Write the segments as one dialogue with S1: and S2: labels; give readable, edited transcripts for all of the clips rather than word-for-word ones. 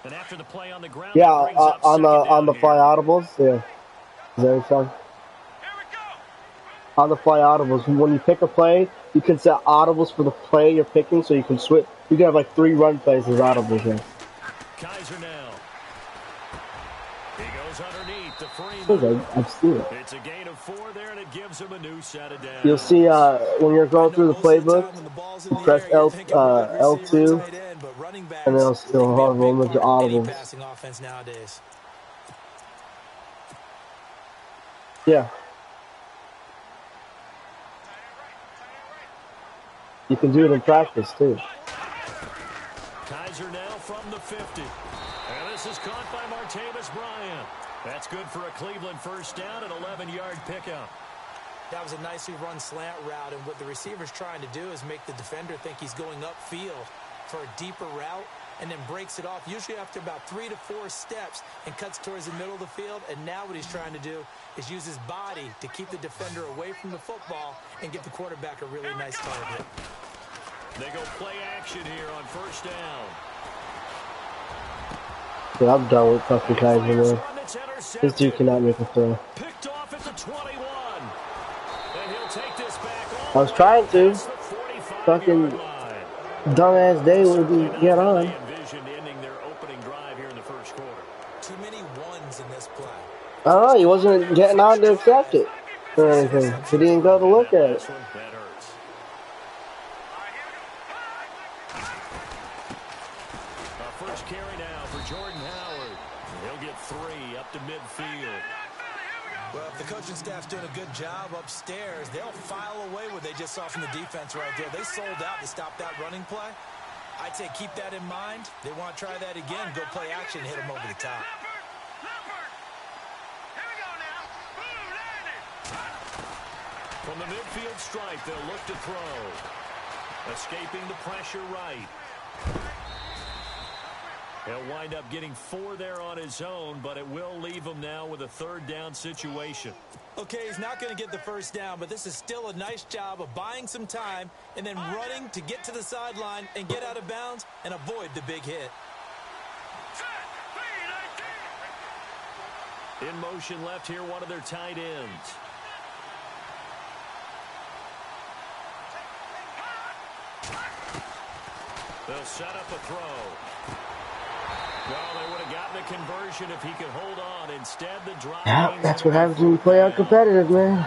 S1: And after the play on the ground,
S2: yeah, on the fly audibles, yeah. Is that what you're on the fly audibles? When you pick a play, you can set audibles for the play you're picking, so you can switch. You can have like 3 run plays as audibles. Yeah.
S1: Kaiser now. He goes underneath the Freeman.
S2: I've seen it.
S1: It's a gain of 4 there, and it gives him a new set of downs.
S2: You'll see when you're going through the playbook, you press L2, and then it'll roll into audibles. Yeah. You can do it in practice, too.
S1: Kaiser now from the 50. And this is caught by Martavis Bryant. That's good for a Cleveland first down, an 11-yard pickup.
S3: That was a nicely run slant route, and what the receiver's trying to do is make the defender think he's going upfield for a deeper route, and then breaks it off, usually after about 3 to 4 steps, and cuts towards the middle of the field. And now what he's trying to do is use his body to keep the defender away from the football and give the quarterback a really nice target.
S1: They go play action here on first down.
S2: Yeah, I'm done with fucking Kaiser, man. This dude cannot make a throw.
S1: Picked off at the 21. And he'll take this back.
S2: I was trying to. Fucking dumbass day would be get on.
S3: Too many ones in this play.
S2: I don't know, he wasn't getting on to accept it or anything. He didn't go to look at it.
S1: First carry now for Jordan Howard. He'll get 3 up to midfield.
S3: Well, if the coaching staff's doing a good job upstairs, they'll file away what they just saw from the defense right there. They sold out to stop that running play. I'd say keep that in mind. They want to try that again. Go play action, hit them over the top.
S1: From the midfield stripe, they'll look to throw. Escaping the pressure right. He'll wind up getting 4 there on his own, but it will leave him now with a 3rd down situation.
S3: Okay, he's not going to get the first down, but this is still a nice job of buying some time and then running to get to the sideline and get out of bounds and avoid the big hit.
S1: In motion left here, one of their tight ends. They'll set up a throw. Well, they would have gotten the conversion if he could hold on. Instead, the drive.
S2: Yeah, that's what happens when you play out competitive, man.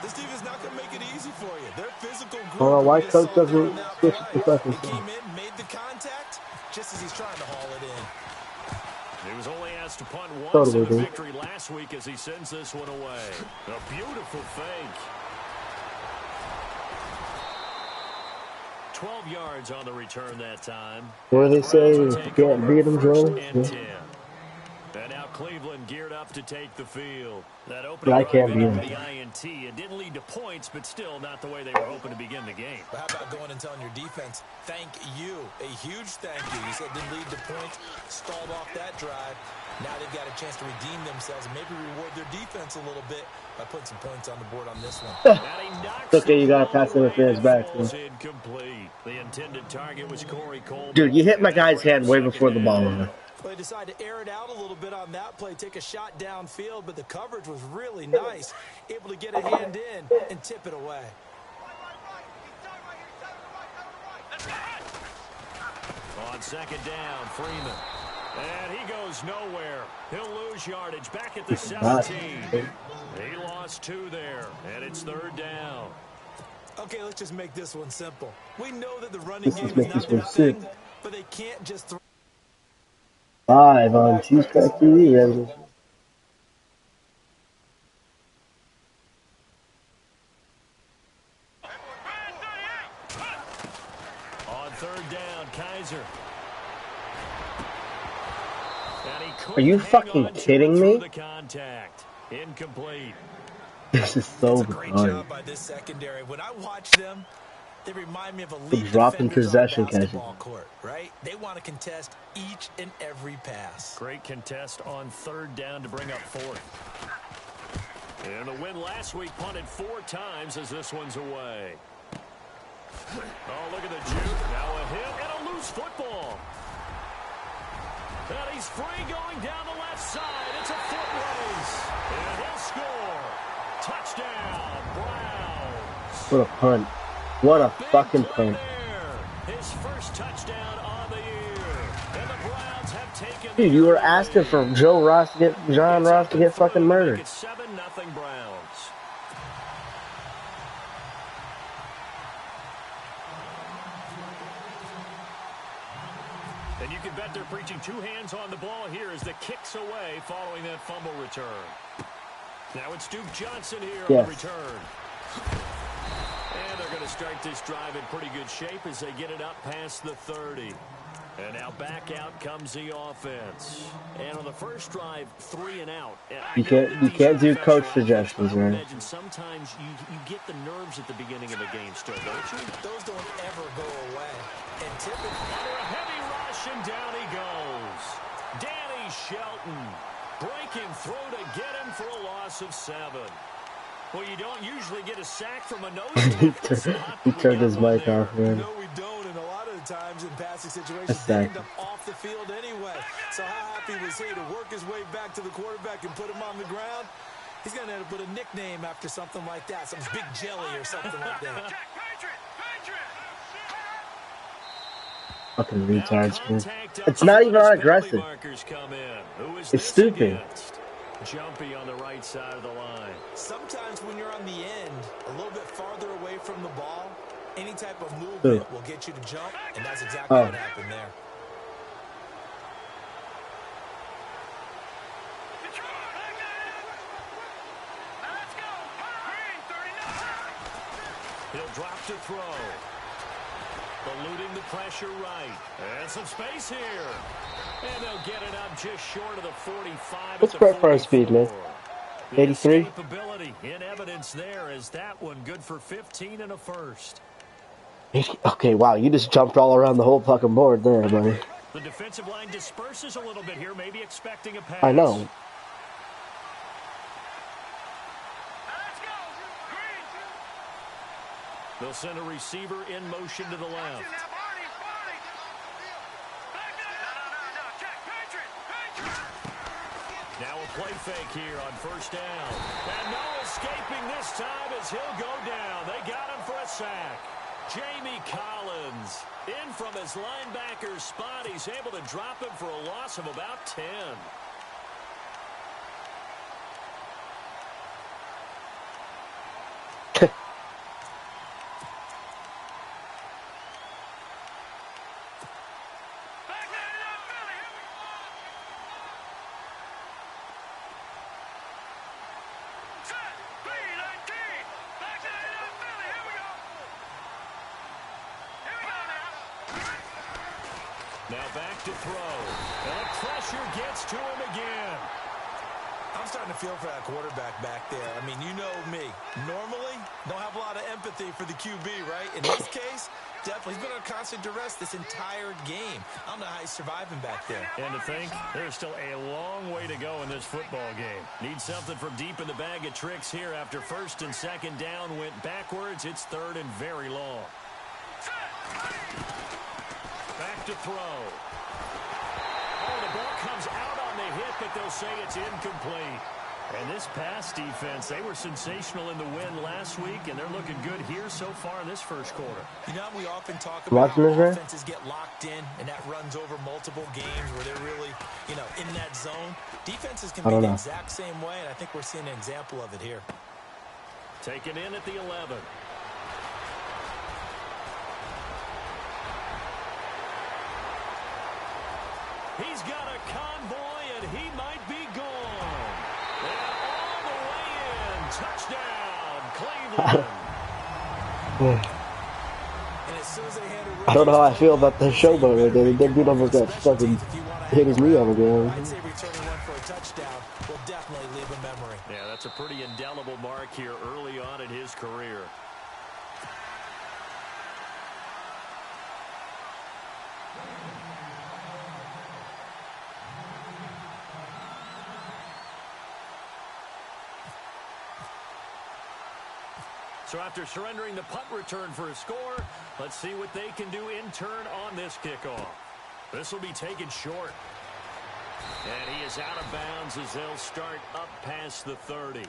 S3: This team is not going to make it easy for you. They're physical group.
S2: I don't know why coach doesn't switch the profession.
S3: He came in, made the contact, just as he's trying to haul it in.
S1: He was only asked to punt once in the victory last week as he sends this one away. A beautiful fake. 12 yards on the return that time.
S2: What do they say? You can't beat them, Joe.
S1: And now Cleveland geared up to take the field. That
S2: I can't beat them.
S1: The INT. It didn't lead to points, but still not the way they were hoping to begin the game.
S3: But how about going and telling your defense, thank you, a huge thank you. You said it didn't lead to points, stalled off that drive. Now they've got a chance to redeem themselves and maybe reward their defense a little bit by putting some points on the board on this one.
S2: It's okay, you got to pass interference back.
S1: The intended target was Corey Coleman.
S2: Dude, you hit my guy's hand way before the ball was there.
S3: They decided to air it out a little bit on that play, take a shot downfield, but the coverage was really nice. Able to get a hand in and tip it away.
S1: On second down, Freeman. And he goes nowhere. He'll lose yardage back at the 17. He lost 2 there, and it's 3rd down.
S3: Okay, let's just make this one simple. We know that the running game is not their thing, but they can't just throw.
S2: 5 on T-Spec TV.
S1: On 3rd down, Kaiser.
S2: Are you fucking kidding me?
S1: Incomplete.
S2: This is so
S3: great job by this secondary. When I watch them, they remind me of elite
S2: dropping possession
S3: basketball court, right? They want to contest each and every pass.
S1: Great contest on 3rd down to bring up 4th. And the win last week punted 4 times as this one's away. Oh, look at the juke. Now a hit and a loose football. And he's free going down the left side. It's a foot race. And he'll score. Touchdown, Browns.
S2: What a punt. What a fucking punt.
S1: His first touchdown on the year. And the Browns have taken.
S2: Dude, you were asking for John Ross to get fucking murdered.
S1: It's 7-0 Browns. And you can bet they're preaching two hands on the ball here as the kick's away following that fumble return. Now it's Duke Johnson here on the return. And they're going to start this drive in pretty good shape as they get it up past the 30. And now back out comes the offense. And on the first drive, 3 and out.
S2: You can't do coach suggestions, man.
S1: Imagine sometimes you get the nerves at the beginning of a game still, don't you?
S3: Those don't ever go away. And typically
S1: under a heavy rush, and down he goes. Danny Shelton breaking through to get him for a loss of 7. Well, you don't usually get a sack from a nose tackle.
S2: He turned his mic off, man.
S3: No, we don't, and a lot of the times in passing situations, they end up off the field anyway. So how happy was he to work his way back to the quarterback and put him on the ground? He's going to end up with a nickname after something like that, some Big Jelly or something like that.
S2: Fucking retards, man. It's not even aggressive. It's stupid.
S1: Jumpy on the right side of the line.
S3: Sometimes when you're on the end, a little bit farther away from the ball, any type of movement will get you to jump, and that's exactly what happened there.
S1: He'll drop to throw. Eluding the pressure right. And some space here. And they'll get it up just short of the 45.
S2: What's Brett for speed, man? 83?
S1: Capability in evidence there as that one good for 15 and a first.
S2: Okay, wow, you just jumped all around the whole fucking board there, buddy.
S1: The defensive line disperses a little bit here, maybe expecting a pass.
S2: I know.
S1: They'll send a receiver in motion to the left. Now a play fake here on first down. And no escaping this time as he'll go down. They got him for a sack. Jamie Collins in from his linebacker spot. He's able to drop him for a loss of about 10. Now back to throw. And the pressure gets to him again.
S3: I'm starting to feel for that quarterback back there. I mean, you know me. Normally, don't have a lot of empathy for the QB, right? In this case, definitely. He's been under constant duress this entire game. I don't know how he's surviving back there.
S1: And to think, there's still a long way to go in this football game. Need something from deep in the bag of tricks here after first and second down went backwards. It's third and very long. Back to throw. Oh, the ball comes out on the hit, but they'll say it's incomplete. And this pass defense, they were sensational in the win last week, and they're looking good here so far in this first quarter.
S3: You know, we often talk about how offenses get locked in, and that runs over multiple games where they're really, you know, in that zone. Defenses can be the exact same way, and I think we're seeing an example of it here.
S1: Taken in at the 11. He's got a convoy, and he might be gone. And all the way in. Touchdown, Cleveland.
S3: And as soon as they hand it,
S2: I don't know how I feel about the showboat. They did almost that fucking hit his knee over there.
S3: I'd say returning one for a touchdown will definitely leave a memory.
S1: Yeah, that's a pretty indelible mark here early on in his career. So after surrendering the punt return for a score, let's see what they can do in turn on this kickoff. This will be taken short. And he is out of bounds as they'll start up past the 30.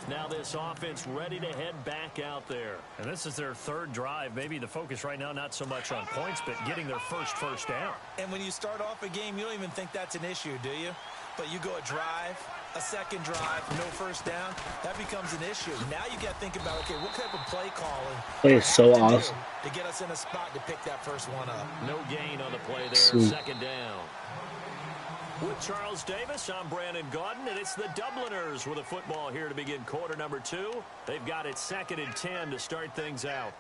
S1: Now this offense ready to head back out there.
S4: And this is their third drive. Maybe the focus right now not so much on points, but getting their first down.
S3: And when you start off a game, you don't even think that's an issue, do you? But you go a drive, a second drive, no first down, that becomes an issue. Now you got to think about, okay, what type of play calling
S2: it is so awesome
S3: to get us in a spot to pick that first one up.
S1: No gain on the play there, second down. With Charles Davis, I'm Brandon Gaudin, and it's the Dubliners with a football here to begin quarter number 2. They've got it 2nd and 10 to start things out.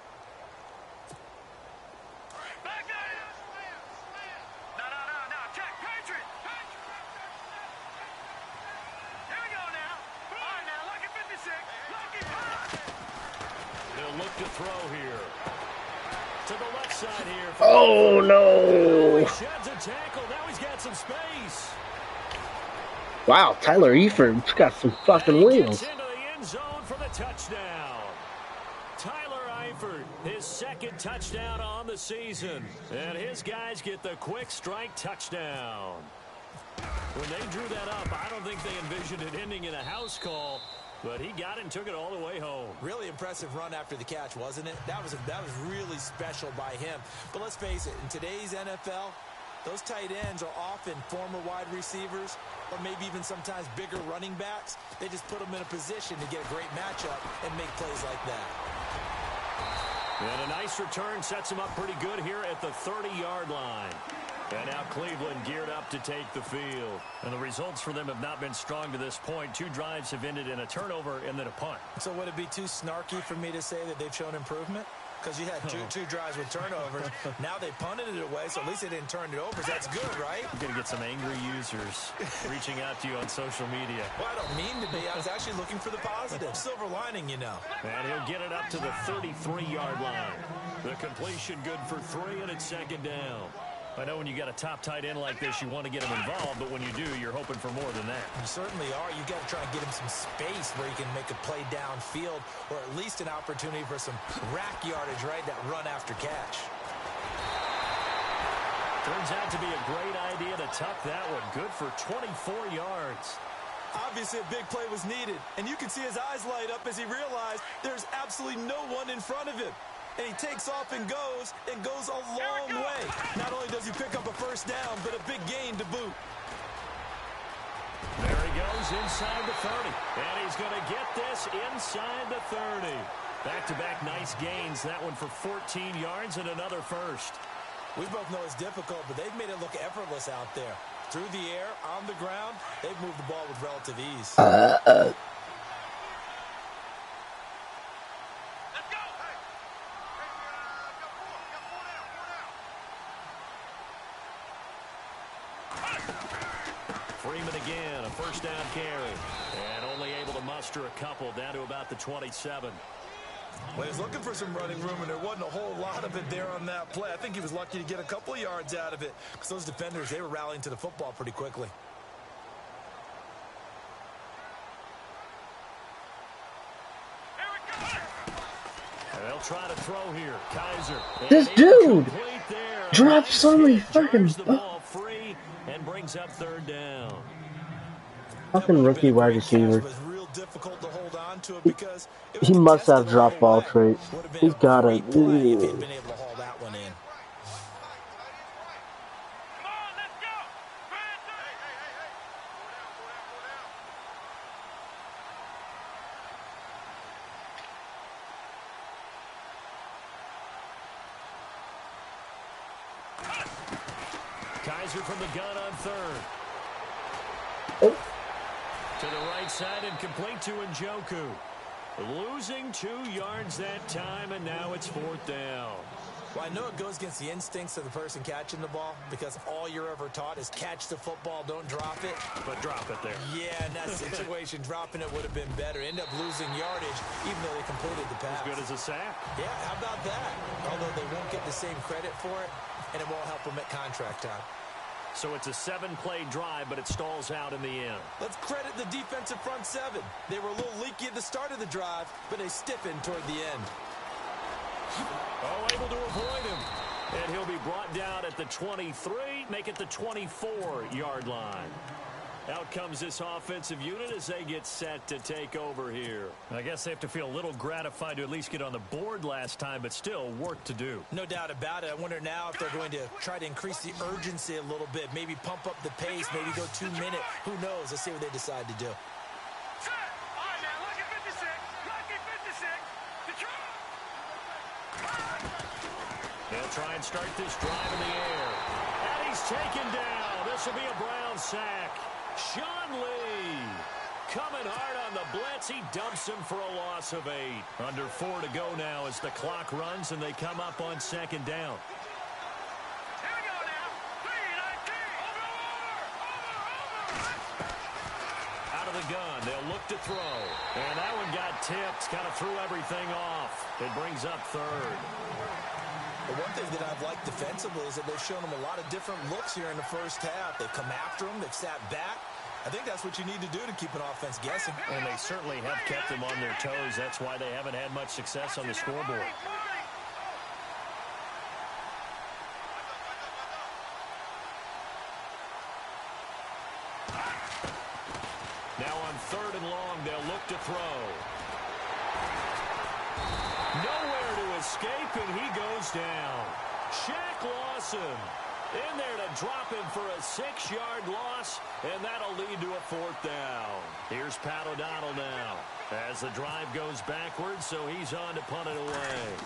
S1: They'll look to throw here. To the left side here.
S2: Oh, no.
S1: He sheds a tackle. Now he's got some space.
S2: Wow, Tyler Eiferd's got some fucking wheels.
S1: Into the end zone for the touchdown. Tyler Eiferd, his 2nd touchdown on the season. And his guys get the quick strike touchdown. When they drew that up, I don't think they envisioned it ending in a house call. But he got it and took it all the way home.
S3: Really impressive run after the catch, wasn't it? That was really special by him. But let's face it, in today's NFL, those tight ends are often former wide receivers or maybe even sometimes bigger running backs. They just put them in a position to get a great matchup and make plays like that.
S1: And a nice return sets him up pretty good here at the 30-yard line. And now Cleveland geared up to take the field.
S4: And the results for them have not been strong to this point. 2 drives have ended in a turnover and then a punt.
S3: So would it be too snarky for me to say that they've shown improvement? Because you had two drives with turnovers. Now they punted it away, so at least they didn't turn it over. So that's good, right?
S4: You're going to get some angry users reaching out to you on social media.
S3: Well, I don't mean to be. I was actually looking for the positive. Silver lining, you know.
S1: And he'll get it up to the 33-yard line. The completion good for 3, and it's 2nd down.
S4: I know when you got a top tight end like this, you want to get him involved, but when you do, you're hoping for more than that.
S3: You certainly are. You got to try and get him some space where he can make a play downfield, or at least an opportunity for some rack yardage, right? That run after catch.
S1: Turns out to be a great idea to tuck that one. Good for 24 yards.
S3: Obviously, a big play was needed, and you can see his eyes light up as he realized there's absolutely no one in front of him. And he takes off and goes a long way. Not only does he pick up a first down, but a big gain to boot.
S1: There he goes inside the 30. And he's going to get this inside the 30. Back-to-back nice gains. That one for 14 yards and another first.
S3: We both know it's difficult, but they've made it look effortless out there. Through the air, on the ground, they've moved the ball with relative ease.
S1: Freeman again, a first down carry. And only able to muster a couple down to about the 27.
S3: Well, he was looking for some running room, and there wasn't a whole lot of it there on that play. I think he was lucky to get a couple of yards out of it because those defenders, they were rallying to the football pretty quickly.
S1: And they'll try to throw here. Kaiser.
S2: This dude dropped so many fucking
S1: ball free and brings up 3rd down.
S2: Fucking rookie wide receiver. He must have drop ball traits. He's got it.
S1: Kaiser from the gun on 3rd.
S2: Oh.
S1: To the right side and complete to Njoku. Losing 2 yards that time, and now it's 4th down.
S3: Well, I know it goes against the instincts of the person catching the ball because all you're ever taught is catch the football, don't drop it.
S1: But drop it there.
S3: Yeah, in that situation, dropping it would have been better. End up losing yardage, even though they completed the pass.
S1: As good as a sack.
S3: Yeah, how about that? Although they won't get the same credit for it, and it won't help them at contract time.
S1: So it's a 7-play drive, but it stalls out in the end.
S3: Let's credit the defensive front 7. They were a little leaky at the start of the drive, but they stiffened toward the end.
S1: Oh, able to avoid him. And And he'll be brought down at the 23, make it the 24-yard line. Out comes this offensive unit as they get set to take over here.
S4: I guess they have to feel a little gratified to at least get on the board last time, but still work to do.
S3: No doubt about it. I wonder now if they're going to try to increase the urgency a little bit, maybe pump up the pace, maybe go 2 minute. Who knows? Let's see what they decide to do.
S1: They'll try and start this drive in the air. And he's taken down. This will be a Brown sack. Sean Lee coming hard on the blitz. He dumps him for a loss of 8. Under 4 to go now as the clock runs and they come up on second down.
S5: Here we go now. 3-19.
S1: Out of the gun, they'll look to throw. And that one got tipped, kind of threw everything off. It brings up third.
S3: The one thing that I've liked defensively is that they've shown them a lot of different looks here in the first half. They've come after them. They've sat back. I think that's what you need to do to keep an offense guessing.
S1: And they certainly have kept them on their toes. That's why they haven't had much success on the scoreboard. Now on 3rd and long, they'll look to throw. Nowhere to escape, and he goes down. Shaq Lawson in there to drop him for a 6-yard loss, and that'll lead to a 4th down. Here's Pat O'Donnell now as the drive goes backwards, so he's on to punt it away.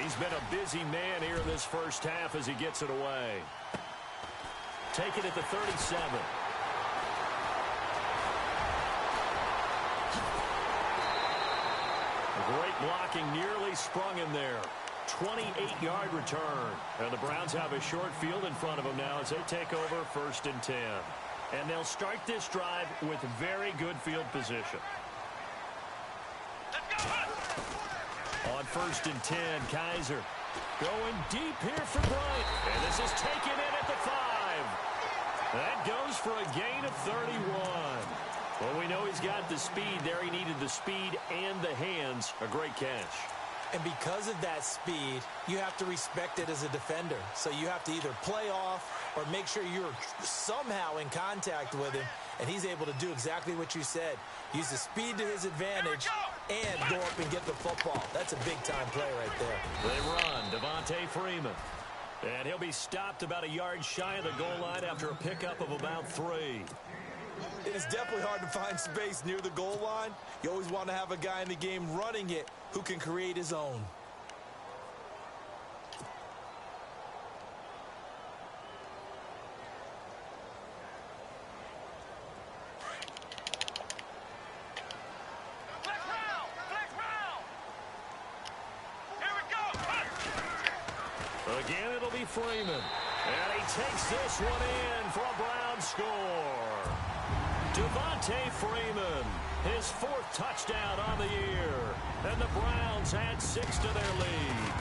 S1: He's been a busy man here in this first half as he gets it away. Take it at the 37. Great blocking, nearly sprung him there. 28-yard return. And the Browns have a short field in front of them now as they take over 1st and 10. And they'll start this drive with very good field position. On 1st and 10, Kaiser going deep here for Bryant. And this is taken in at the 5. That goes for a gain of 31. Well, we know he's got the speed there. He needed the speed and the hands. A great catch.
S3: And because of that speed, you have to respect it as a defender. So you have to either play off or make sure you're somehow in contact with him. And he's able to do exactly what you said. Use the speed to his advantage and go up and get the football. That's a big-time play right there.
S1: They run. Devontae Freeman. And he'll be stopped about a yard shy of the goal line after a pickup of about 3.
S3: It's definitely hard to find space near the goal line. You always want to have a guy in the game running it who can create his own.
S5: Flex round! Flex round! Here we go!
S1: Again, it'll be Freeman. And he takes this one in for a Brown score. Devontae Freeman, his 4th touchdown on the year. And the Browns add 6 to their lead.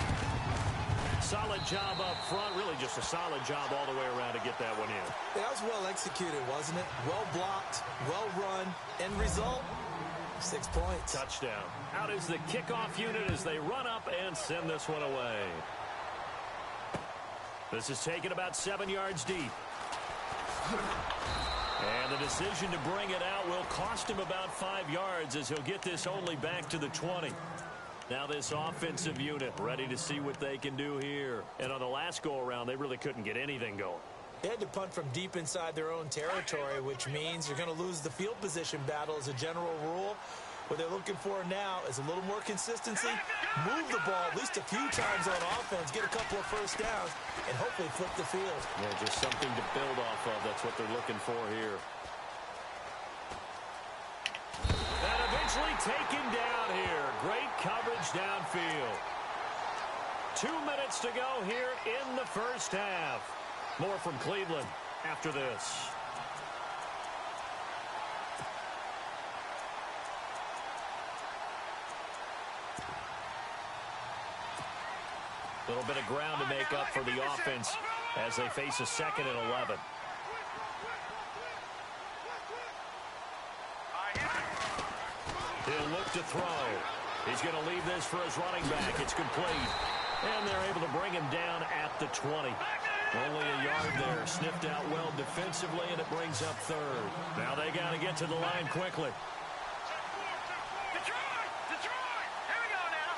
S1: Solid job up front, really just a solid job all the way around to get that one in.
S3: That was well executed, wasn't it? Well blocked, well run, end result, 6 points.
S1: Touchdown. Out is the kickoff unit as they run up and send this one away. This is taken about 7 yards deep. And the decision to bring it out will cost him about 5 yards as he'll get this only back to the 20. Now this offensive unit ready to see what they can do here. And on the last go-around, they really couldn't get anything going.
S3: They had to punt from deep inside their own territory, which means you're going to lose the field position battle as a general rule. What they're looking for now is a little more consistency, move the ball at least a few times on offense, get a couple of first downs, and hopefully flip the field.
S1: Yeah, just something to build off of. That's what they're looking for here. And eventually taken down here. Great coverage downfield. 2 minutes to go here in the first half. More from Cleveland after this. A little bit of ground to make up for the offense as they face a 2nd and 11. He'll look to throw. He's going to leave this for his running back. It's complete.
S4: And they're able to bring him down at the 20. Only a yard there. Sniffed out well defensively, and it brings up third. Now they got to get to the line quickly.
S5: Detroit! Here we go now.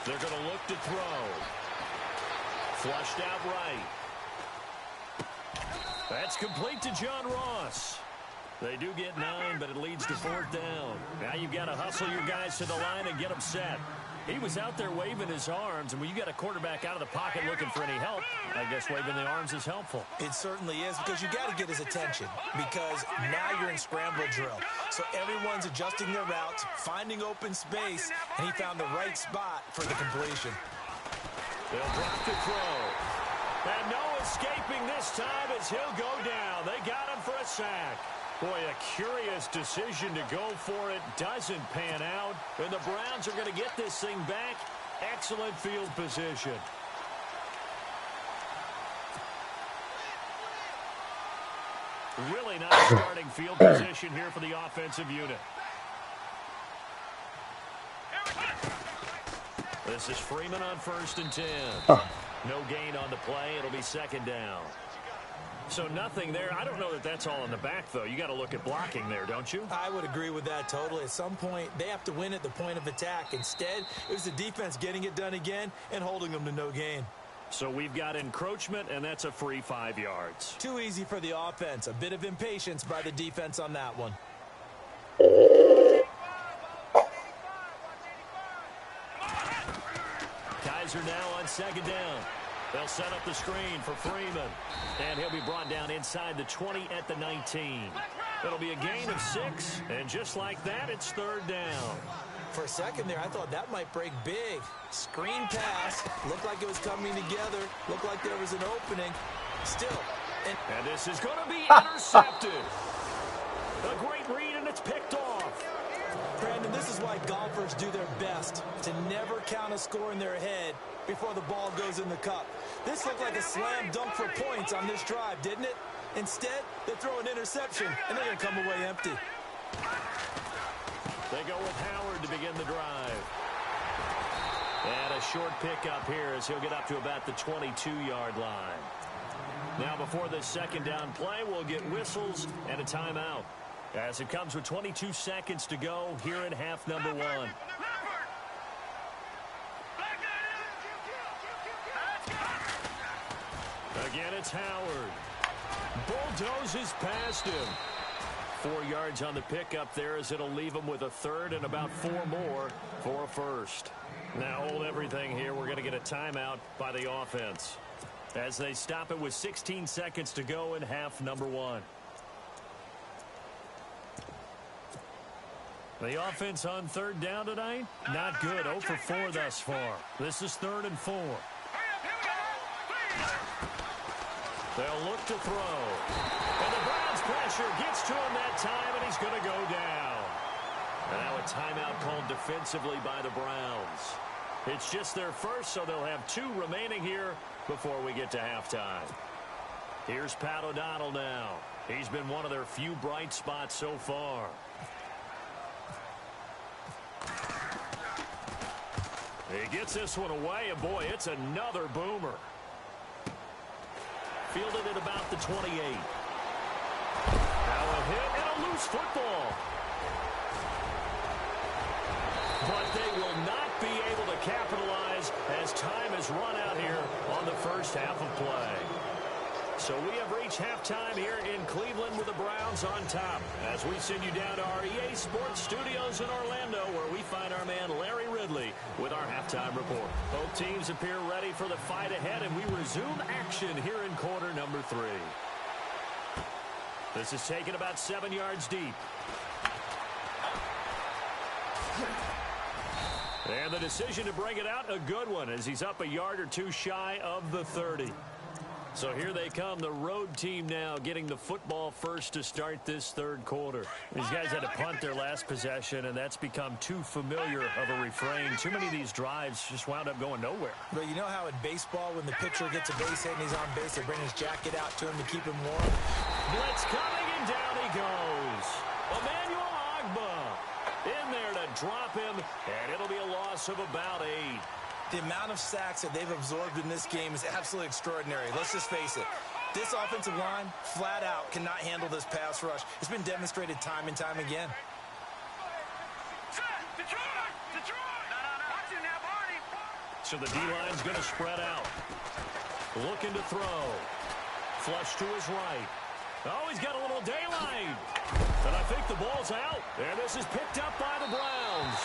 S5: Good!
S4: They're going to look to throw. Flushed out right. That's complete to John Ross. They do get 9, but it leads to 4th down. Now you've got to hustle your guys to the line and get them set. He was out there waving his arms, and when you got a quarterback out of the pocket looking for any help, I guess waving the arms is helpful.
S3: It certainly is, because you got to get his attention, because now you're in scramble drill. So everyone's adjusting their routes, finding open space, and he found the right spot for the completion.
S4: They'll drop the throw. And no escaping this time as he'll go down. They got him for a sack. Boy, a curious decision to go for it. Doesn't pan out. And the Browns are going to get this thing back. Excellent field position. Really nice starting field position here for the offensive unit. This is Freeman on 1st and 10. No gain on the play. It'll be 2nd down. So nothing there. I don't know that that's all in the back, though. You got to look at blocking there, don't you?
S3: I would agree with that totally. At some point, they have to win at the point of attack. Instead, it was the defense getting it done again and holding them to no gain.
S4: So we've got encroachment, and that's a free 5 yards.
S3: Too easy for the offense. A bit of impatience by the defense on that one.
S4: Kaiser now on 2nd down. They'll set up the screen for Freeman. And he'll be brought down inside the 20 at the 19. It'll be a gain of 6. And just like that, it's 3rd down.
S3: For a second there, I thought that might break big. Screen pass. Looked like it was coming together. Looked like there was an opening. Still.
S4: And this is going to be intercepted. A great read, and it's picked off.
S3: Brandon, this is why golfers do their best to never count a score in their head before the ball goes in the cup. This looked like a slam dunk for points on this drive, didn't it? Instead, they throw an interception, and they're going to come away empty.
S4: They go with Howard to begin the drive. And a short pickup here as he'll get up to about the 22-yard line. Now before this 2nd down play, we'll get whistles and a timeout. As it comes with 22 seconds to go here in half number 1. Again, it's Howard. Bulldozes past him. 4 yards on the pickup there as it'll leave him with a 3rd and about 4 more for a 1st. Now hold everything here. We're going to get a timeout by the offense as they stop it with 16 seconds to go in half number 1. The offense on 3rd down tonight, not good. 0 for 4 thus far. This is 3rd and 4. They'll look to throw. And the Browns pressure gets to him that time, and he's going to go down. And now a timeout called defensively by the Browns. It's just their first, so they'll have 2 remaining here before we get to halftime. Here's Pat O'Donnell now. He's been one of their few bright spots so far. He gets this one away, and boy, it's another boomer. Fielded at about the 28. Now a hit and a loose football. But they will not be able to capitalize as time has run out here on the first half of play. So we have reached halftime here in Cleveland with the Browns on top. As we send you down to our EA Sports Studios in Orlando, where we find our man Larry Ridley with our halftime report. Both teams appear ready for the fight ahead, and we resume action here in quarter number 3. This is taken about 7 yards deep. And the decision to bring it out, a good one, as he's up a yard or 2 shy of the 30. So here they come, the road team now getting the football first to start this 3rd quarter. These guys had to punt their last possession, and that's become too familiar of a refrain. Too many of these drives just wound up going nowhere.
S3: But you know how in baseball, when the pitcher gets a base hit and he's on base, they bring his jacket out to him to keep him warm?
S4: Blitz coming, and down he goes. Emmanuel Ogbah in there to
S1: drop him, and it'll be a loss of about 8.
S3: The amount of sacks that they've absorbed in this game is absolutely extraordinary. Let's just face it. This offensive line, flat out, cannot handle this pass rush. It's been demonstrated time and time again.
S1: So the D-line's going to spread out. Looking to throw. Flush to his right. Oh, he's got a little daylight. And I think the ball's out. And this is picked up by the Browns.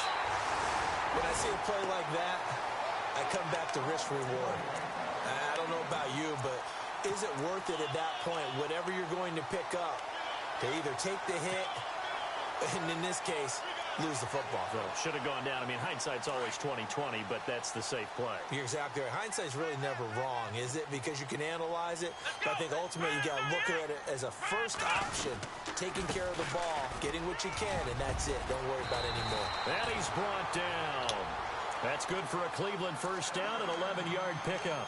S3: When I see a play like that, I come back to risk reward. I don't know about you, but is it worth it at that point, whatever you're going to pick up, to either take the hit, and in this case, lose the football?
S1: So should have gone down. I mean, hindsight's always 20/20, but that's the safe play.
S3: You're exactly right. Hindsight's really never wrong, is it? Because you can analyze it, but I think ultimately you got to look at it as a first option, taking care of the ball, getting what you can, and that's it. Don't worry about it anymore.
S1: And he's brought down. That's good for a Cleveland first down, an 11-yard pickup.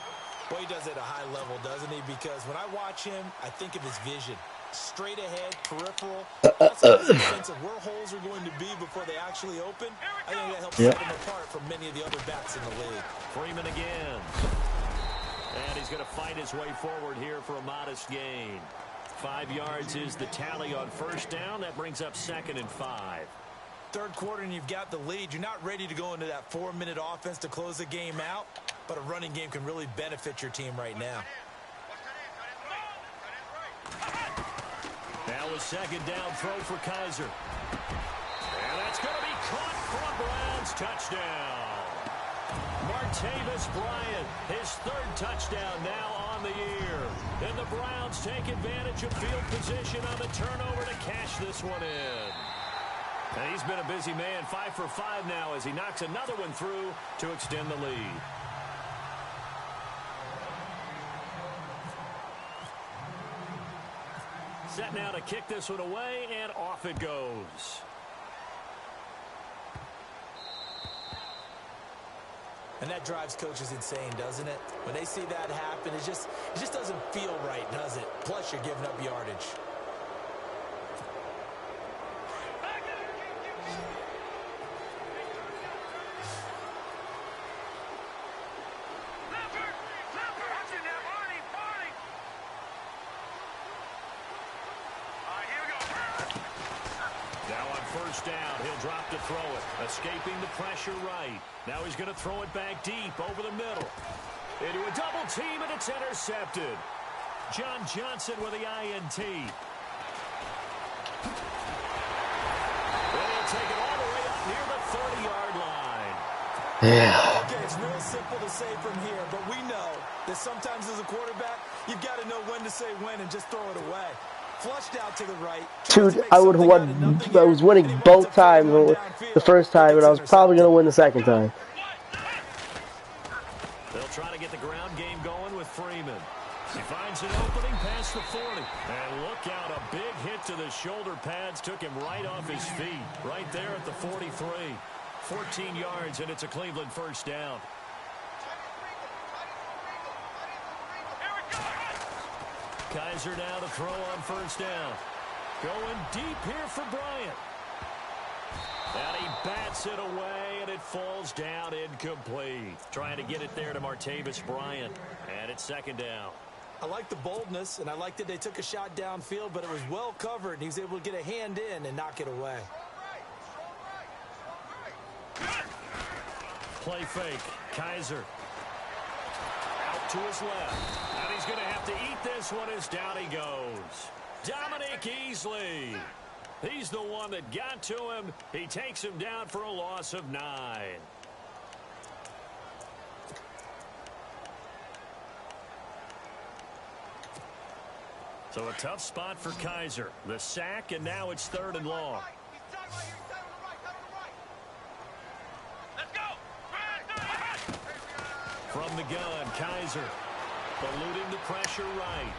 S3: Well, he does it at a high level, doesn't he? Because when I watch him, I think of his vision. Straight ahead, peripheral. Also has a sense of where holes are going to be before they actually open. I think that helps set him apart from many of the other backs in the league.
S1: Freeman again. And he's going to fight his way forward here for a modest gain. 5 yards is the tally on first down. That brings up 2nd and 5.
S3: Third quarter and you've got the lead. You're not ready to go into that 4-minute offense to close the game out, but a running game can really benefit your team right now.
S1: Now a second down throw for Kaiser. And that's going to be caught for a Browns touchdown. Martavis Bryant, his 3rd touchdown now on the year. And the Browns take advantage of field position on the turnover to cash this one in. And he's been a busy man, 5 for 5 now as he knocks another one through to extend the lead. Set now to kick this one away, and off it goes.
S3: And that drives coaches insane, doesn't it? When they see that happen, it just doesn't feel right, does it? Plus, you're giving up yardage.
S1: Down, he'll drop to throw it, escaping the pressure right. Now he's going to throw it back deep over the middle. Into a double team, and it's intercepted. John Johnson with the INT. And he'll take it all the way up near the 30-yard line.
S2: Yeah.
S3: Okay, it's real simple to say from here, but we know that sometimes as a quarterback, you've got to know when to say when and just throw it away. Flushed out to the right.
S2: Dude, I would have won. I was winning both times the first time, and I was probably going to win the second time.
S1: They'll try to get the ground game going with Freeman. He finds an opening past the 40. And look out, a big hit to the shoulder pads took him right off his feet. Right there at the 43. 14 yards, and it's a Cleveland first down. Kaiser now to throw on first down. Going deep here for Bryant. And he bats it away, and it falls down incomplete. Trying to get it there to Martavis Bryant. And it's 2nd down.
S3: I like the boldness, and I like that they took a shot downfield, but it was well covered. He was able to get a hand in and knock it away.
S1: Play fake. Kaiser. Out to his left. And he's going to have to eat this one as down he goes. Dominic Easley. He's the one that got to him. He takes him down for a loss of 9. So a tough spot for Kaiser. The sack, and now it's 3rd and long. From the gun, Kaiser. Eluding the pressure right.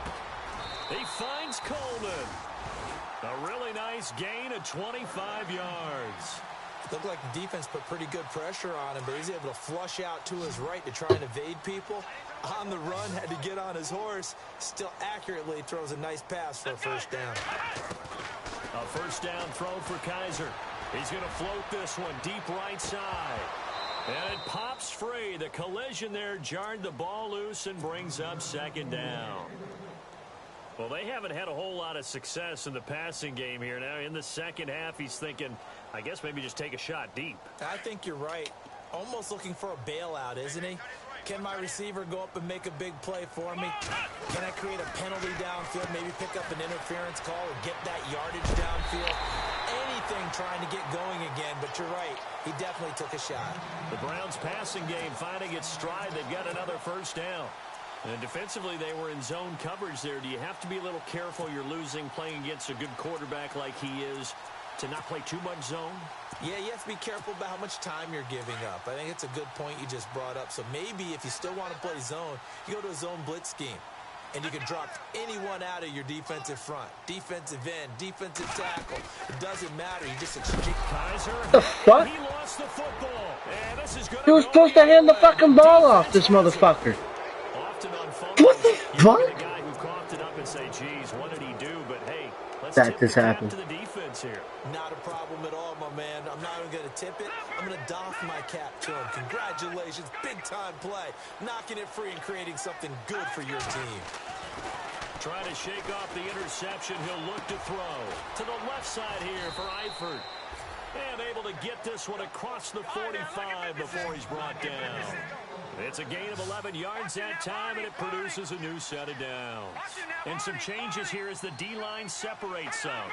S1: He finds Coleman. A really nice gain of 25 yards.
S3: Looked like the defense put pretty good pressure on him, but he's able to flush out to his right to try and evade people. On the run, had to get on his horse. Still accurately throws a nice pass for a first down.
S1: A first down throw for Kaiser. He's going to float this one deep right side. And it pops free. The collision there jarred the ball loose and brings up second down. Well, they haven't had a whole lot of success in the passing game here. Now, in the second half, he's thinking, I guess maybe just take a shot deep.
S3: I think you're right. Almost looking for a bailout, isn't he? Can my receiver go up and make a big play for me? Can I create a penalty downfield, maybe pick up an interference call or get that yardage downfield? Anything trying to get going again, but you're right. He definitely took a shot.
S1: The Browns' passing game finding its stride. They've got another first down. And defensively, they were in zone coverage there. Do you have to be a little careful you're losing playing against a good quarterback like he is to not play too much zone?
S3: Yeah, you have to be careful about how much time you're giving up. I think it's a good point you just brought up. So maybe if you still want to play zone, you go to a zone blitz scheme. And you can drop anyone out of your defensive front. Defensive end, defensive tackle. It doesn't matter. You just exchange.
S1: Kaiser.
S2: The fuck?
S1: He lost the football. And this is
S2: He was supposed to hand the fucking ball off, this motherfucker.
S1: Often on fumbles,
S2: What the fuck?
S1: The guy who coughed it up and say, geez, what did he do? But hey, let's
S2: That
S1: tip
S2: just
S1: the cap
S2: happened.
S1: to the defense here.
S3: Not a problem at all, my man. I'm not even going to tip it. I'm going to doff my cap to him. Congratulations. Big-time play. Knocking it free and creating something good for your team.
S1: Trying to shake off the interception. He'll look to throw. To the left side here for Eifert. And able to get this one across the 45 before he's brought down. It's a gain of 11 yards that time, and it produces a new set of downs. And some changes here as the D-line separates some.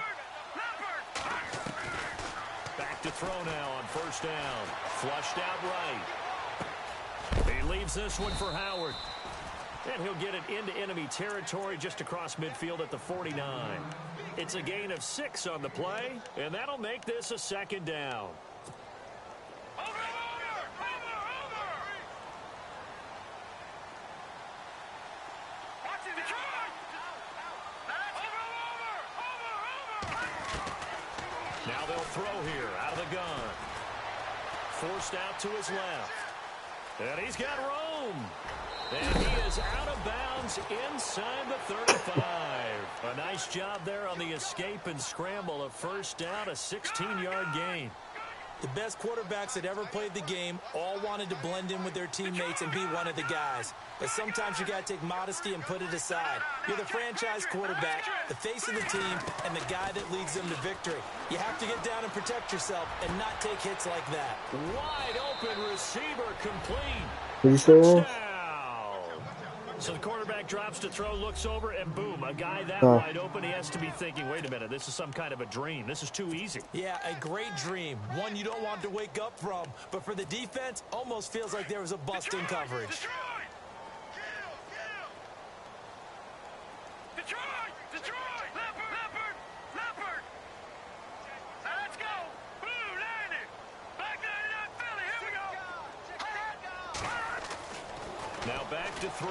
S1: Back to throw now on first down. Flushed out right. He leaves this one for Howard. And he'll get it into enemy territory just across midfield at the 49. It's a gain of 6 on the play, and that'll make this a second down. Now they'll throw here out of the gun. Forced out to his left. And he's got room. And he is out of bounds inside the 35. A nice job there on the escape and scramble. A first down, a 16-yard gain.
S3: The best quarterbacks that ever played the game all wanted to blend in with their teammates and be one of the guys. But sometimes you got to take modesty and put it aside. You're the franchise quarterback, the face of the team, and the guy that leads them to victory. You have to get down and protect yourself and not take hits like that.
S1: Wide open receiver complete.
S2: Did you say that?
S1: So the quarterback drops to throw, looks over, and boom, a guy that wide open, he has to be thinking, wait a minute, this is some kind of a dream. This is too easy.
S3: Yeah, a great dream. One you don't want to wake up from. But for the defense, almost feels like there was a bust in coverage.
S1: Now back to throw.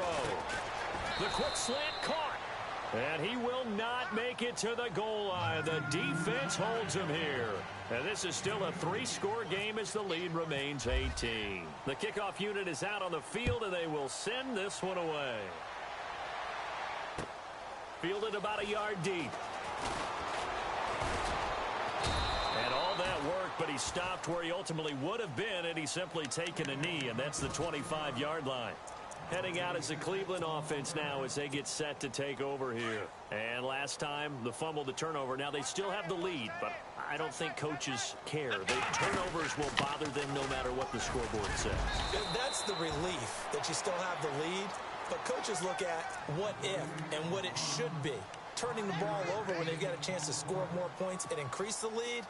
S1: The quick slant caught. And he will not make it to the goal line. The defense holds him here. And this is still a 3-score game as the lead remains 18. The kickoff unit is out on the field, and they will send this one away. Fielded about a yard deep. And all that work, but he stopped where he ultimately would have been, and he's simply taken a knee, and that's the 25-yard line. Heading out as the Cleveland offense now as they get set to take over here. And last time, the fumble, the turnover. Now they still have the lead, but I don't think coaches care. The turnovers will bother them no matter what the scoreboard says.
S3: That's the relief that you still have the lead. But coaches look at what if and what it should be. Turning the ball over when they've got a chance to score more points and increase the lead,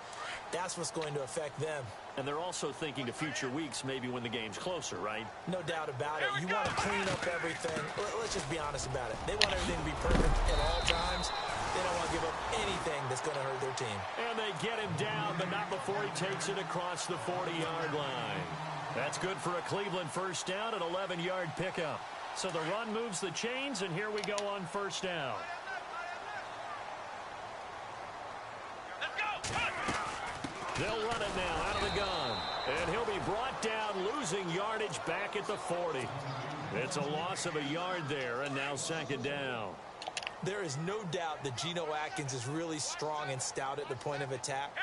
S3: that's what's going to affect them.
S1: And they're also thinking to future weeks, maybe when the game's closer, right?
S3: No doubt about it. You want to clean up everything. Let's just be honest about it. They want everything to be perfect at all times. They don't want to give up anything that's going to hurt their team.
S1: And they get him down, but not before he takes it across the 40-yard line. That's good for a Cleveland first down, an 11-yard pickup. So the run moves the chains, and here we go on first down. They'll run it now out of the gun. And he'll be brought down, losing yardage back at the 40. It's a loss of a yard there, and now second down.
S3: There is no doubt that Geno Atkins is really strong and stout at the point of attack.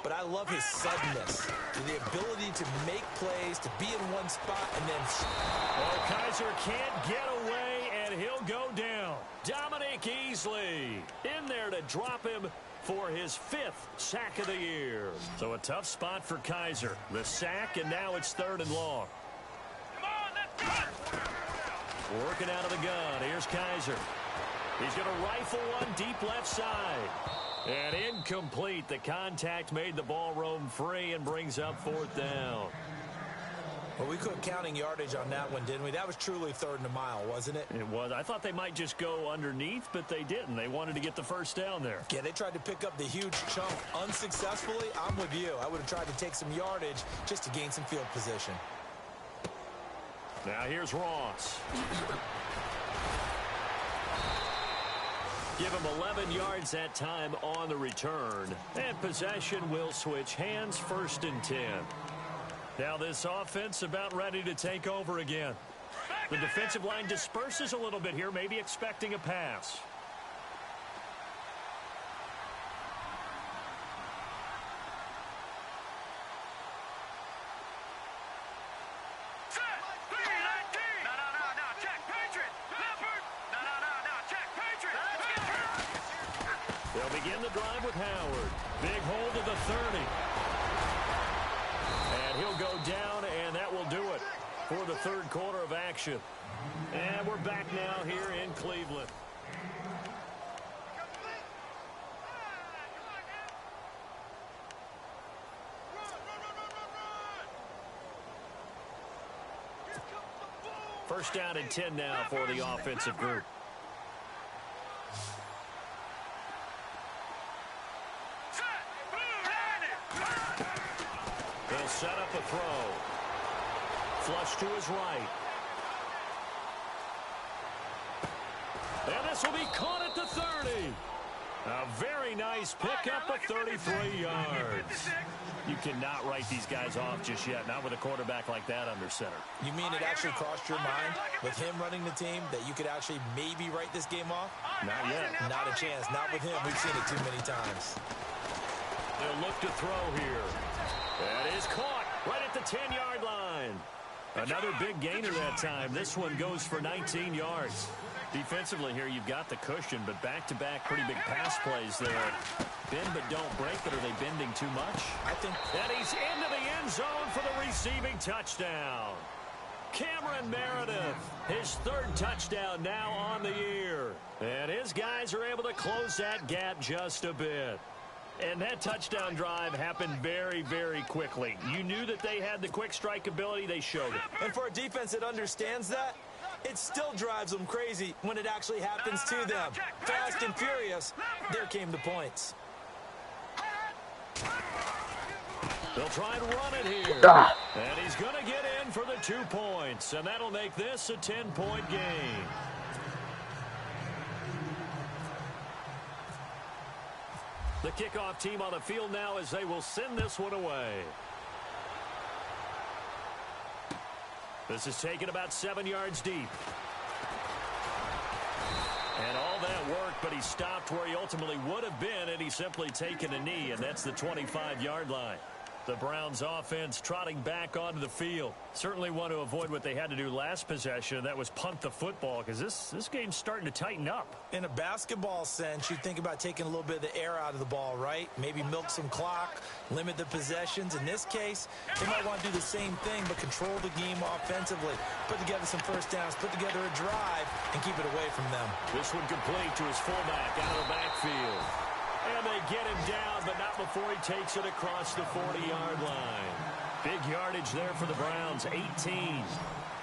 S3: but I love his suddenness, the ability to make plays, to be in one spot, and then...
S1: Oh, Kaiser can't get away, and he'll go down. Dominic Easley in there to drop him for his 5th sack of the year. So a tough spot for Kaiser. The sack, and now it's 3rd and long.
S5: Come on, let's go.
S1: Working out of the gun. Here's Kaiser. He's going to rifle one deep left side. And incomplete. The contact made the ball roam free and brings up 4th down.
S3: Well, we quit counting yardage on that one, didn't we? That was truly 3rd and a mile, wasn't it?
S1: It was. I thought they might just go underneath, but they didn't. They wanted to get the first down there.
S3: Yeah, they tried to pick up the huge chunk unsuccessfully. I'm with you. I would have tried to take some yardage just to gain some field position.
S1: Now here's Ross. Give him 11 yards that time on the return. And possession will switch hands, 1st and 10. Now this offense about ready to take over again. The defensive line disperses a little bit here, maybe expecting a pass. They'll begin the drive with Howard. Big hold of the 30. And he'll go down, and that will do it for the 3rd quarter of action. And we're back now here in Cleveland. First down and 10 now for the offensive group. He'll set up a throw. Flush to his right. And this will be caught at the 30. A very nice pickup of 33 yards. You cannot write these guys off just yet, not with a quarterback like that under center.
S3: You mean it actually crossed your mind with him running the team that you could actually maybe write this game off?
S1: Not yet.
S3: Not a chance. Not with him. We've seen it too many times.
S1: They'll look to throw here. That is caught right at the 10-yard line. Another big gainer that time. This one goes for 19 yards. Defensively here, you've got the cushion, but back-to-back pretty big pass plays there. Bend but don't break, but are they bending too much?
S3: I think.
S1: And he's into the end zone for the receiving touchdown. Cameron Meredith, his 3rd touchdown now on the year. And his guys are able to close that gap just a bit. And that touchdown drive happened very, very quickly. You knew that they had the quick strike ability. They showed it.
S3: And for a defense that understands that, it still drives them crazy when it actually happens to them. Fast and furious, there came the points.
S1: They'll try and run it here. And he's going to get in for the 2 points. And that'll make this a 10-point game. The kickoff team on the field now as they will send this one away. This is taken about 7 yards deep. And all that worked, but he stopped where he ultimately would have been, and he's simply taken a knee, and that's the 25-yard line. The Browns offense trotting back onto the field. Certainly want to avoid what they had to do last possession. That was punt the football, because this game's starting to tighten up.
S3: In a basketball sense, you think about taking a little bit of the air out of the ball, right? Maybe milk some clock, limit the possessions. In this case, they might want to do the same thing, but control the game offensively. Put together some first downs, put together a drive, and keep it away from them.
S1: This one complete to his fullback out of the backfield. And they get him down, but not before he takes it across the 40-yard line. Big yardage there for the Browns, 18.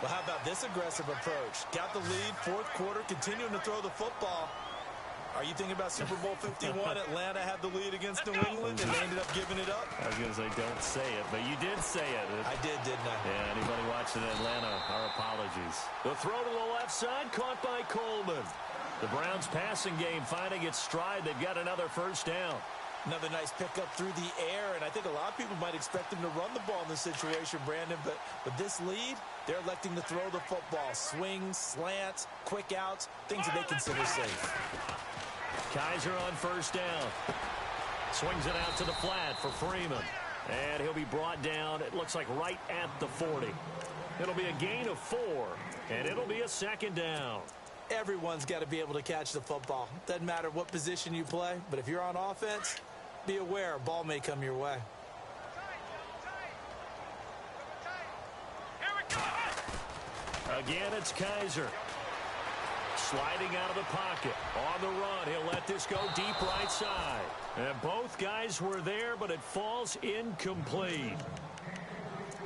S3: Well, how about this aggressive approach? Got the lead, 4th quarter, continuing to throw the football. Are you thinking about Super Bowl 51? Atlanta had the lead against New England, and they ended up giving it up?
S1: I was going to say, don't say it, but you did say it.
S3: I did, didn't I?
S1: Yeah, anybody watching Atlanta, our apologies. The throw to the left side, caught by Coleman. The Browns passing game finding its stride. They've got another first down.
S3: Another nice pickup through the air, and I think a lot of people might expect them to run the ball in this situation, Brandon, but with this lead, they're electing to throw the football. Swings, slants, quick outs, things that they consider safe.
S1: Kaiser on first down. Swings it out to the flat for Freeman. And he'll be brought down, it looks like right at the 40. It'll be a gain of 4, and it'll be a second down.
S3: Everyone's got to be able to catch the football. Doesn't matter what position you play, but if you're on offense, be aware a ball may come your way.
S1: Again, it's Kaiser. Sliding out of the pocket. On the run, he'll let this go deep right side. And both guys were there, but it falls incomplete.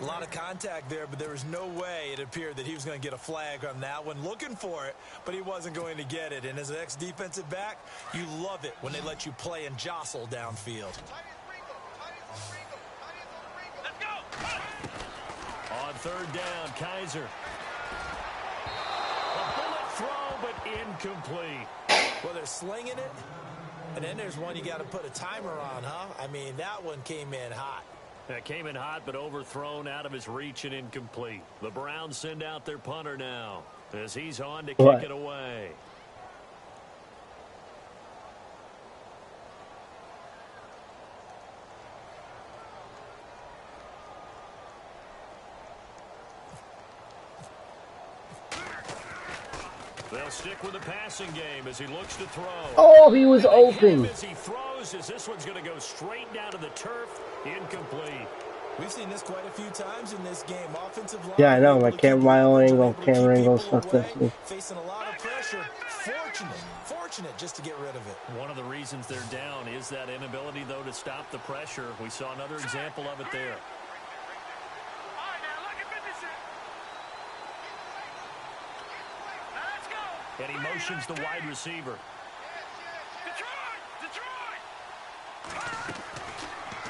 S3: A lot of contact there, but there was no way it appeared that he was going to get a flag on that one. Looking for it, but he wasn't going to get it. And as an ex-defensive back, you love it when they let you play and jostle downfield.
S5: Let's go.
S1: On third down, Kaiser. A bullet throw, but incomplete.
S3: Well, they're slinging it, and then there's one you got to put a timer on, huh? I mean, that one came in hot.
S1: That came in hot, but overthrown out of his reach and incomplete. The Browns send out their punter now as he's on to kick it away. They'll stick with the passing game as he looks to throw.
S2: Oh, he was open.
S1: As he throws, as this one's going to go straight down to the turf, incomplete.
S3: We've seen this quite a few times in this game. Offensive line.
S2: Yeah, I know. My camera angle stuff.
S3: Facing a lot of pressure. Fortunate just to get rid of it.
S1: One of the reasons they're down is that inability, though, to stop the pressure. We saw another example of it there. And he motions the wide receiver.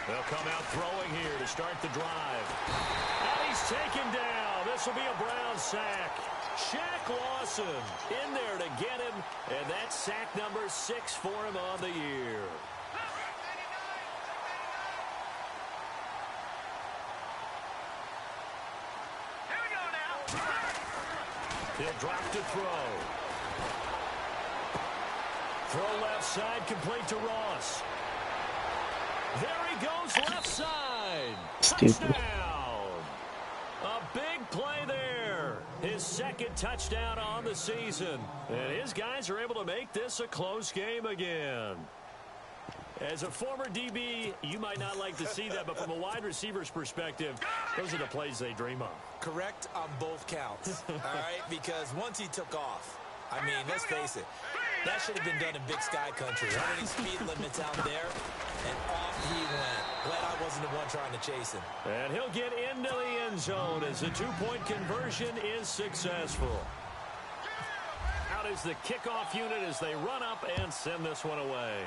S1: They'll come out throwing here to start the drive. And he's taken down. This will be a Brown sack. Shaq Lawson in there to get him. And that's sack number 6 for him on the year.
S5: Here we go now.
S1: He'll drop to throw. Throw left side, complete to Ross. There he goes, left side. Touchdown. A big play there. His second touchdown on the season. And his guys are able to make this a close game again. As a former DB, you might not like to see that, but from a wide receiver's perspective, those are the plays they dream of.
S3: Correct on both counts, all right? Because once he took off, I mean, let's face it, that should have been done in Big Sky Country. How many speed limits out there? And off he went. Glad I wasn't the one trying to chase him.
S1: And he'll get into the end zone as the two-point conversion is successful. Out is the kickoff unit as they run up and send this one away.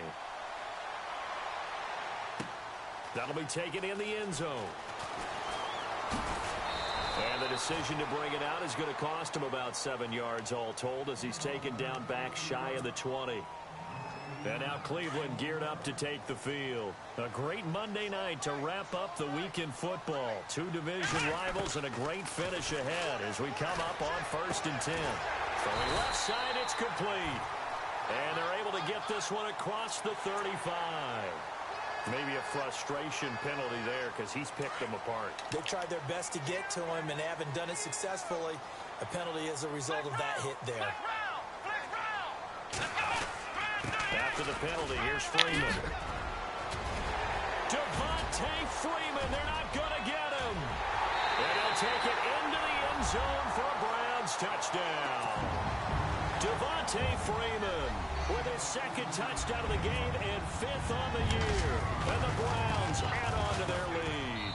S1: That'll be taken in the end zone. And the decision to bring it out is going to cost him about 7 yards all told as he's taken down back shy of the 20. And now Cleveland geared up to take the field. A great Monday night to wrap up the week in football. 2 division rivals and a great finish ahead as we come up on 1st and 10. Throwing left side, it's complete. And they're able to get this one across the 35. Maybe a frustration penalty there because he's picked them apart.
S3: They tried their best to get to him and haven't done it successfully. A penalty as a result of that hit there.
S1: After the penalty, here's Freeman. Devontae Freeman, they're not going to get him. And he'll take it into the end zone for a Browns touchdown. Devontae Freeman with his 2nd touchdown of the game and 5th on the year. And the Browns add on to their lead.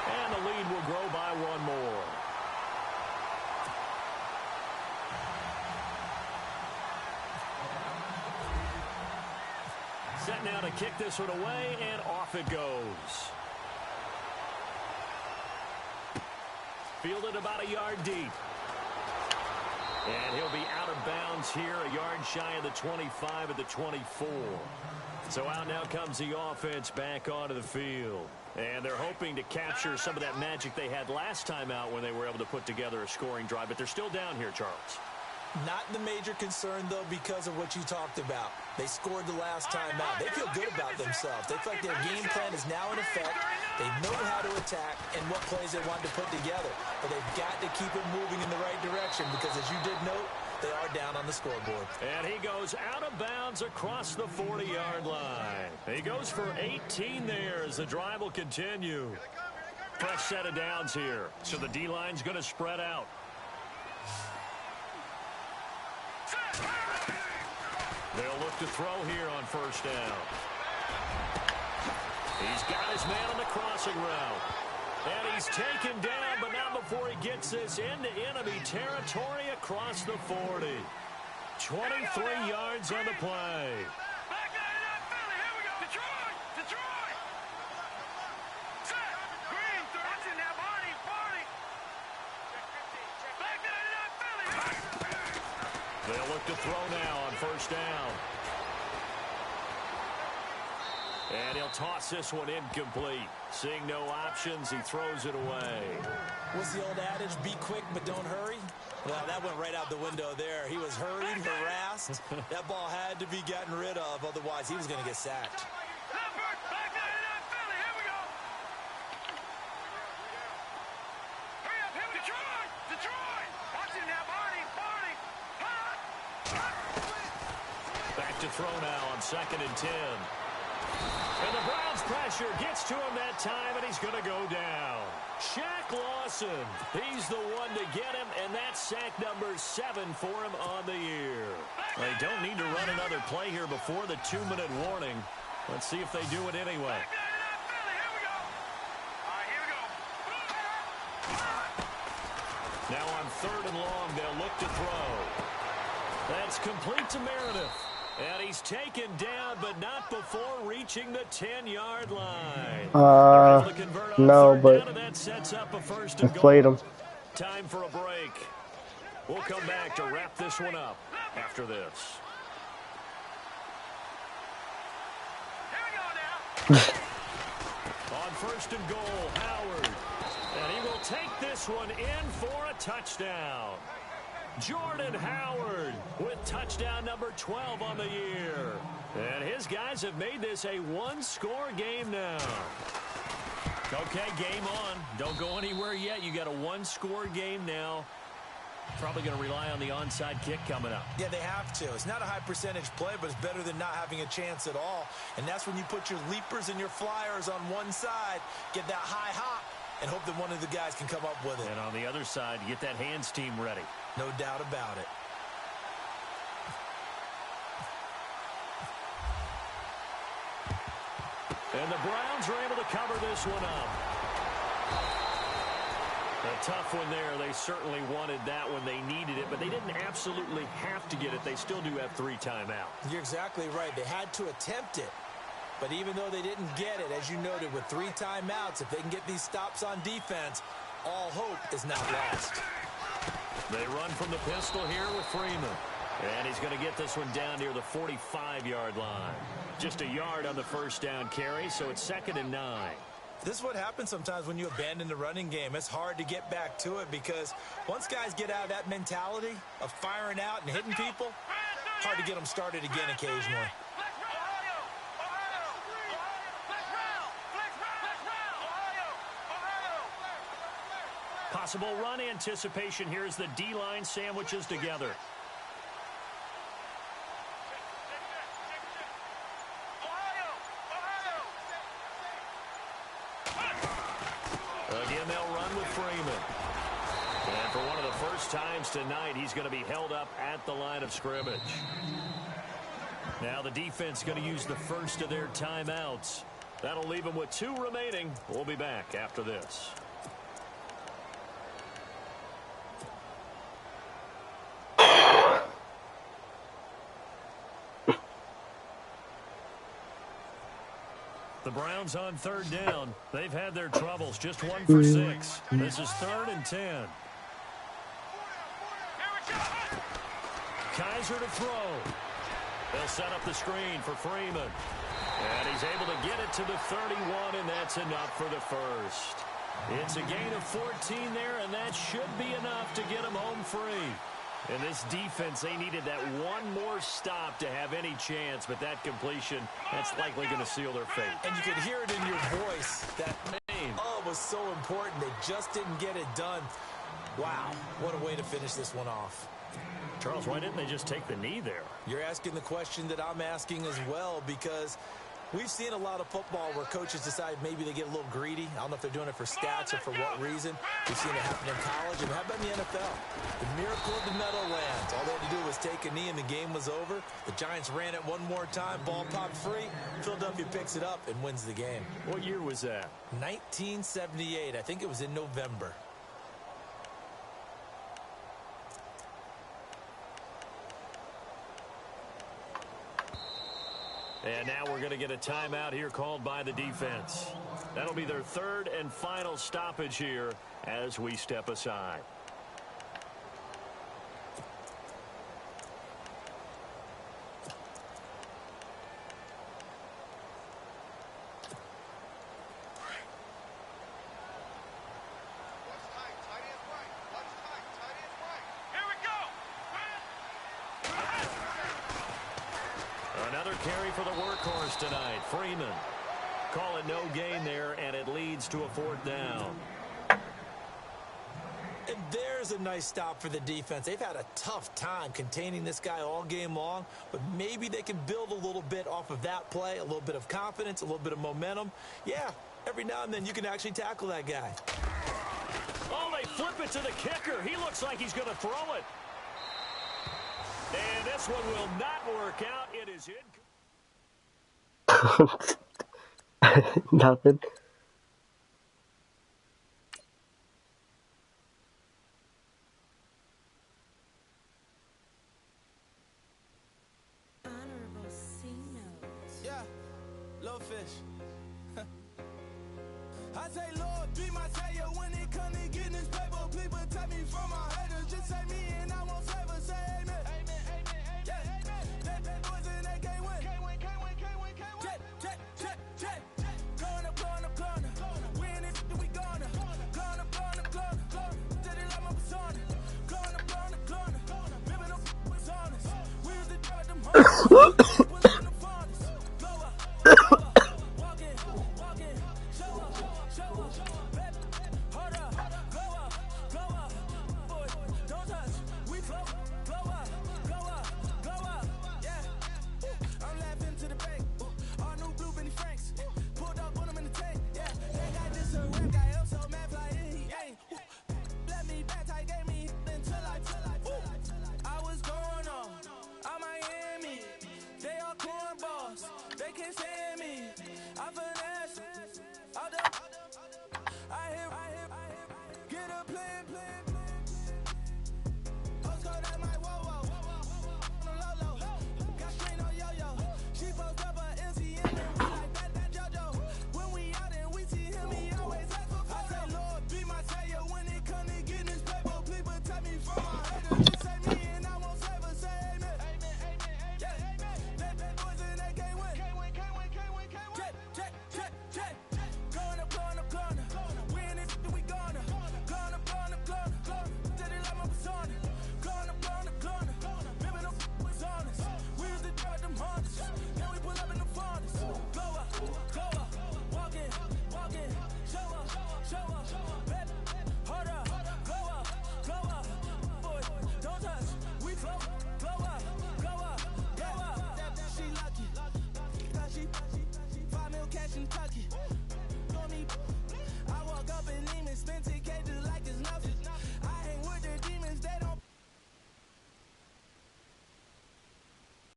S1: And the lead will grow by 1 more. Set now to kick this one away, and off it goes. Fielded about a yard deep. And he'll be out of bounds here, a yard shy of the 25 at the 24. So out now comes the offense back onto the field. And they're hoping to capture some of that magic they had last time out when they were able to put together a scoring drive. But they're still down here, Charles.
S3: Not the major concern, though, because of what you talked about. They scored the last time out. They feel good about themselves. They feel like their game plan is now in effect. They know how to attack and what plays they want to put together. But they've got to keep it moving in the right direction because, as you did note, they are down on the scoreboard.
S1: And he goes out of bounds across the 40-yard line. He goes for 18 there as the drive will continue. Fresh set of downs here. So the D-line's going to spread out. They'll look to throw here on first down. He's got his man on the crossing route. And he's taken down, but not before he gets this into enemy territory across the 40. 23 yards on the play.
S5: Back that up, Philly. Here we go. Detroit. Detroit. Set. Green. That's in there. Barney. Barney. Back that up, Philly.
S1: They'll look to throw now on first down. And he'll toss this one incomplete. Seeing no options, he throws it away.
S3: What's the old adage? Be quick, but don't hurry? Well, that went right out the window there. He was hurried, harassed. That ball had to be gotten rid of. Otherwise, he was going to get sacked.
S5: Lambert. Back that up, Philly. Here we go. Hurry up. Here we go. Detroit. Detroit. Watch it now, Barney. Barney.
S1: Back to throw now on 2nd and 10. And the Browns' pressure gets to him that time, and he's going to go down. Shaq Lawson, he's the one to get him, and that's sack number 7 for him on the year. They don't need to run another play here before the 2-minute warning. Let's see if they do it anyway. Now on 3rd and long, they'll look to throw. That's complete to Meredith. And he's taken down, but not before reaching the 10-yard line.
S2: No, but
S1: that sets up a first
S2: I
S1: and goal.
S2: played him.
S1: Time for a break. We'll come back to wrap this one up after this.
S5: Here we go now.
S1: On 1st and goal, Howard. And he will take this one in for a touchdown. Jordan Howard with touchdown number 12 on the year. And his guys have made this a one-score game now. Okay, game on. Don't go anywhere yet. You got a one-score game now. Probably going to rely on the onside kick coming up.
S3: Yeah, they have to. It's not a high-percentage play, but it's better than not having a chance at all. And that's when you put your leapers and your flyers on one side, get that high hop, and hope that one of the guys can come up with it.
S1: And on the other side, get that hands team ready.
S3: No doubt about it.
S1: And the Browns are able to cover this one up. A tough one there. They certainly wanted that when they needed it, but they didn't absolutely have to get it. They still do have 3 timeouts.
S3: You're exactly right. They had to attempt it. But even though they didn't get it, as you noted, with 3 timeouts, if they can get these stops on defense, all hope is not lost.
S1: They run from the pistol here with Freeman. And he's going to get this one down near the 45-yard line. Just a yard on the first down carry, so it's 2nd and 9.
S3: This is what happens sometimes when you abandon the running game. It's hard to get back to it because once guys get out of that mentality of firing out and hitting people, hard to get them started again occasionally.
S1: Possible run anticipation here as the D-line sandwiches together. Again, they'll run with Freeman. And for one of the first times tonight, he's going to be held up at the line of scrimmage. Now the defense going to use the first of their timeouts. That'll leave them with 2 remaining. We'll be back after this. The Browns on 3rd down. They've had their troubles. Just 1 for 6. This is 3rd and 10. Kaiser to throw. They'll set up the screen for Freeman. And he's able to get it to the 31, and that's enough for the first. It's a gain of 14 there, and that should be enough to get him home free. And this defense, they needed that one more stop to have any chance, but that completion, that's likely going to seal their fate.
S3: And you could hear it in your voice. That was so important. They just didn't get it done. Wow, what a way to finish this one off.
S1: Charles, why didn't they just take the knee there?
S3: You're asking the question that I'm asking as well, because we've seen a lot of football where coaches decide maybe they get a little greedy. I don't know if they're doing it for stats or for what reason. We've seen it happen in college, and how about in the NFL? The miracle of the Meadowlands. All they had to do was take a knee, and the game was over. The Giants ran it one more time. Ball popped free. Philadelphia picks it up and wins the game.
S1: What year was that?
S3: 1978. I think it was in November.
S1: And now we're going to get a timeout here called by the defense. That'll be their third and final stoppage here as we step aside. Another carry for the workhorse tonight, Freeman. Call it no gain there, and it leads to a fourth down.
S3: And there's a nice stop for the defense. They've had a tough time containing this guy all game long, but maybe they can build a little bit off of that play, a little bit of confidence, a little bit of momentum. Yeah, every now and then you can actually tackle that guy.
S1: Oh, they flip it to the kicker. He looks like he's going to throw it. And this one will not work out. It is
S2: Nothing.
S3: Yeah, low fish. I say, Lord, be my savior when it comes to getting this paper. People take me from my haters. Just say me and I won't favor. Say amen. Amen, amen, amen, amen. That boys in that can't win. Can't win, can't win, can't win, can't win. Jet, jet, jet, jet. Going up, going up, going up. Win it, we gonna. Going up, going up, going up. Did it like my persona. Going up, going up, going up. Ripping up was honest. We was the drug them home. Was in the furnace. Go up, go up. Walk in, show up, show up. Hold up, go up, go up. Boys, don't touch. We flow up, go up. Yeah, I'm laughing to the bank. All new blue Benny Franks. Pulled up on them in the tank. Yeah, they got this a rap guy. I'm so mad, fly in. He ain't. Let me back, I gave me until I. I was going on Miami. They all cornballs. They can't stand me. I finesse. I hear. Get a plan. Postcode at my wall.